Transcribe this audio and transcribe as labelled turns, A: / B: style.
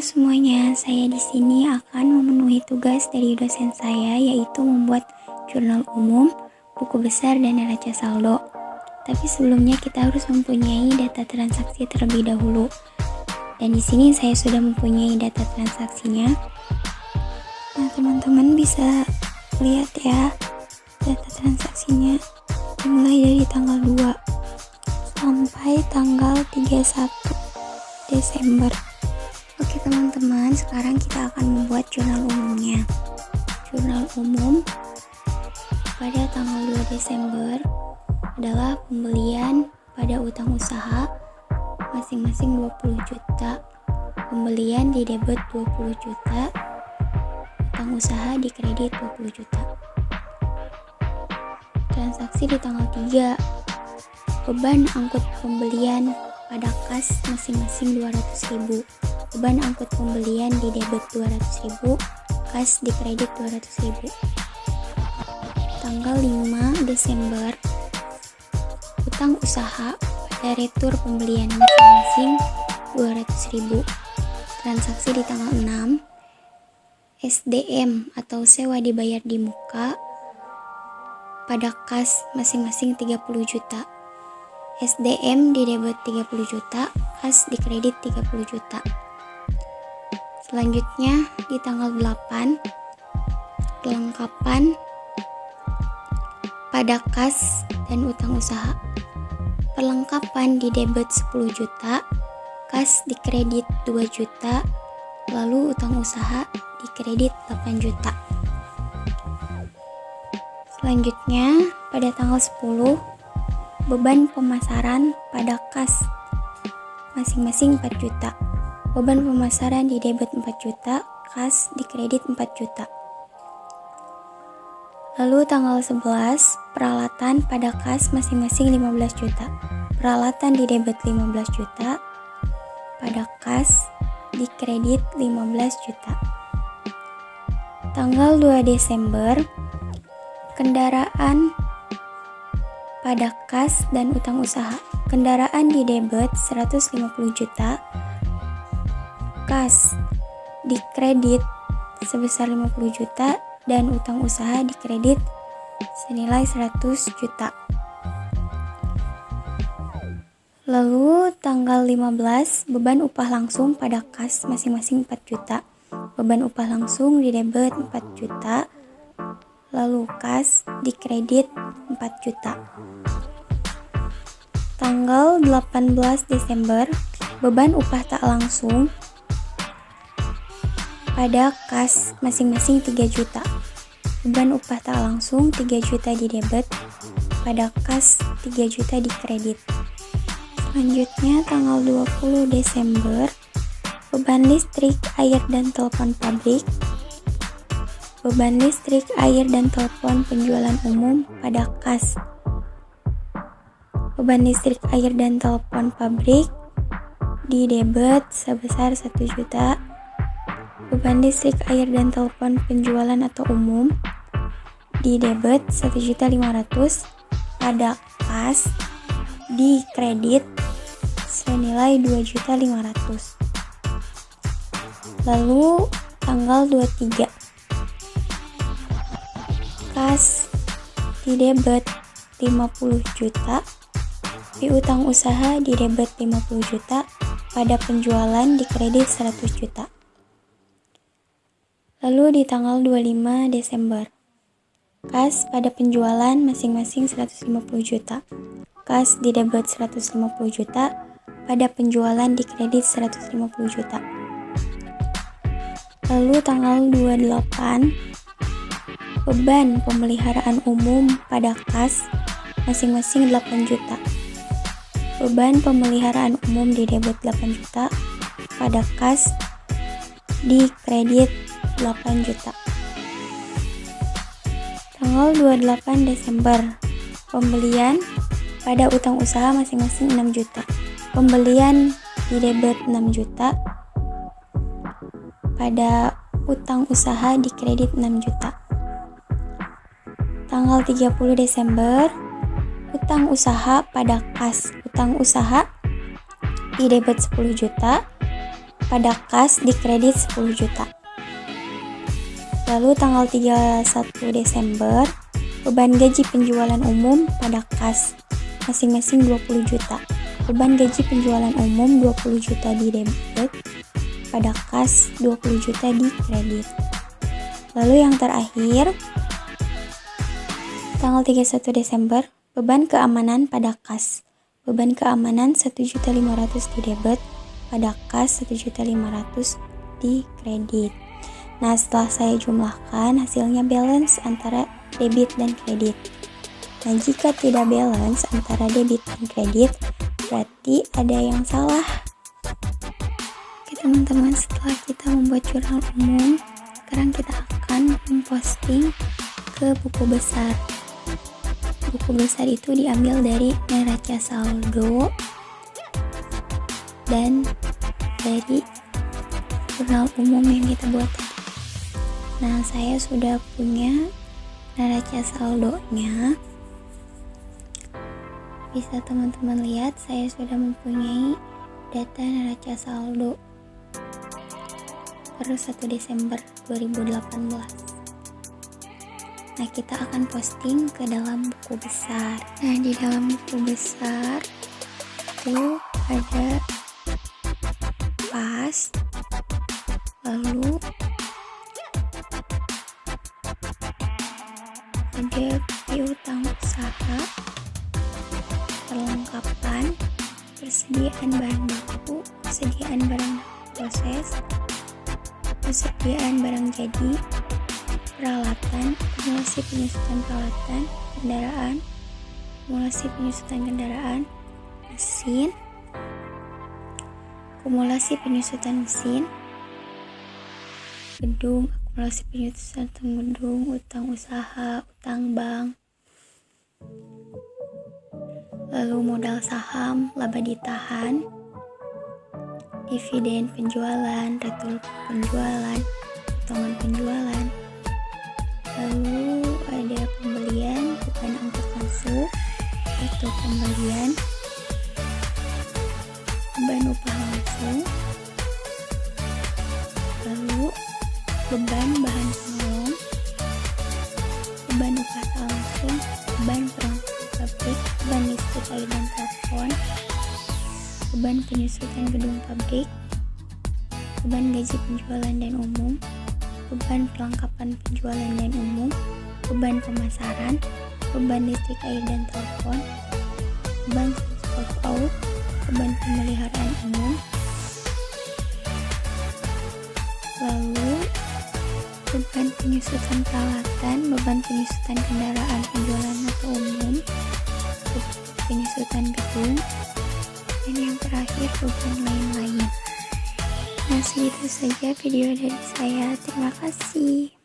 A: semuanya, saya di sini akan memenuhi tugas dari dosen saya, yaitu membuat jurnal umum, buku besar, dan neraca saldo. Tapi sebelumnya kita harus mempunyai data transaksi terlebih dahulu. Dan di sini saya sudah mempunyai data transaksinya. Nah, teman-teman bisa lihat ya data transaksinya dimulai dari tanggal 2 sampai tanggal 31 Desember. Oke teman-teman, sekarang kita akan membuat jurnal umumnya. Jurnal umum pada tanggal 2 Desember adalah pembelian pada utang usaha masing-masing 20 juta, pembelian di debit 20 juta, utang usaha di kredit 20 juta. Transaksi di tanggal 3, beban angkut pembelian pada kas masing-masing 200.000, beban angkut pembelian di debit 200.000, kas di kredit 200.000. Tanggal 5 Desember, utang usaha pada retur pembelian masing-masing 200.000. Transaksi di tanggal 6, SDM atau sewa dibayar di muka pada kas masing-masing 30 juta. SDM di debit 30 juta, kas di kredit 30 juta. Selanjutnya di tanggal 8, kelengkapan pada kas dan utang usaha. Perlengkapan di debit 10 juta, kas di kredit 2 juta, lalu utang usaha di kredit 8 juta. Selanjutnya pada tanggal 10, beban pemasaran pada kas masing-masing 4 juta. Beban pemasaran di debit 4 juta, kas di kredit 4 juta. Lalu tanggal 11, peralatan pada kas masing-masing 15 juta. Peralatan di debit 15 juta, pada kas di kredit 15 juta. Tanggal 2 Desember, kendaraan pada kas dan utang usaha. Kendaraan di debit 150 juta, kas di kredit sebesar 50 juta, dan utang usaha di kredit senilai 100 juta. Lalu tanggal 15, beban upah langsung pada kas masing-masing 4 juta. Beban upah langsung di debit 4 juta, lalu kas di kredit 4 juta. Tanggal 18 Desember, beban upah tak langsung pada kas masing-masing 3 juta. Beban upah tak langsung 3 juta di debit, pada kas 3 juta di kredit. Selanjutnya tanggal 20 Desember, beban listrik, air, dan telepon pabrik. Beban listrik, air, dan telepon penjualan umum pada kas. Beban listrik, air, dan telepon pabrik di debit sebesar 1 juta. Beban listrik, air, dan telepon penjualan atau umum di debit 1.500.000 pada kas di kredit senilai 2.500.000. Lalu tanggal 23, kas di debit 50 juta, piutang usaha di debit 50 juta, pada penjualan di kredit 100 juta. Lalu di tanggal 25 Desember, kas pada penjualan masing-masing 150 juta, kas di debit 150 juta, pada penjualan di kredit 150 juta. Lalu tanggal 28, beban pemeliharaan umum pada kas masing-masing 8 juta. Beban pemeliharaan umum di debit 8 juta, pada kas di kredit 8 juta. Tanggal 28 Desember, pembelian pada utang usaha masing-masing 6 juta. Pembelian di debit 6 juta, pada utang usaha di kredit 6 juta. Tanggal 30 Desember, utang usaha pada kas utang usaha di debit 10 juta, pada kas di kredit 10 juta. Lalu tanggal 31 Desember, beban gaji penjualan umum pada kas masing-masing 20 juta. Beban gaji penjualan umum 20 juta di debit, pada kas 20 juta di kredit. Lalu yang terakhir, tanggal 31 Desember, beban keamanan pada kas. Beban keamanan 1.500.000 di debit, pada kas 1.500.000 di kredit. Nah, setelah saya jumlahkan, hasilnya balance antara debit dan kredit. Nah, jika tidak balance antara debit dan kredit, berarti ada yang salah. Oke teman-teman, setelah kita membuat jurnal umum, sekarang kita akan memposting ke buku besar. Buku besar itu diambil dari neraca saldo dan dari jurnal umum yang kita buat tadi. Nah, saya sudah punya neraca saldonya. Bisa teman-teman lihat, saya sudah mempunyai data neraca saldo per 1 Desember 2018. Nah, kita akan posting ke dalam buku besar. Nah, di dalam buku besar itu ada pas, lalu ada piutang usaha, perlengkapan, persediaan bahan baku, persediaan barang proses, persediaan barang jadi, peralatan, akumulasi penyusutan peralatan, kendaraan, akumulasi penyusutan kendaraan, mesin, akumulasi penyusutan mesin, gedung, akumulasi penyusutan gedung, utang usaha, utang bank, lalu modal saham, laba ditahan, dividen penjualan, retur penjualan, potongan penjualan, lalu ada pembelian, bukan angkut masuk, atau pembelian, beban upah langsung, lalu beban bahan penolong, beban upah langsung, beban perangkat pabrik, beban listrik air dan telepon, beban penyusutan gedung pabrik, beban gaji penjualan dan umum, beban perlengkapan penjualan dan umum, beban pemasaran, beban listrik air dan telepon, beban transport out, beban pemeliharaan umum, lalu beban penyusutan peralatan, beban penyusutan kendaraan penjualan atau umum, penyusutan gedung, dan yang terakhir beban lain-lain. Nah, segitu saja video dari saya. Terima kasih.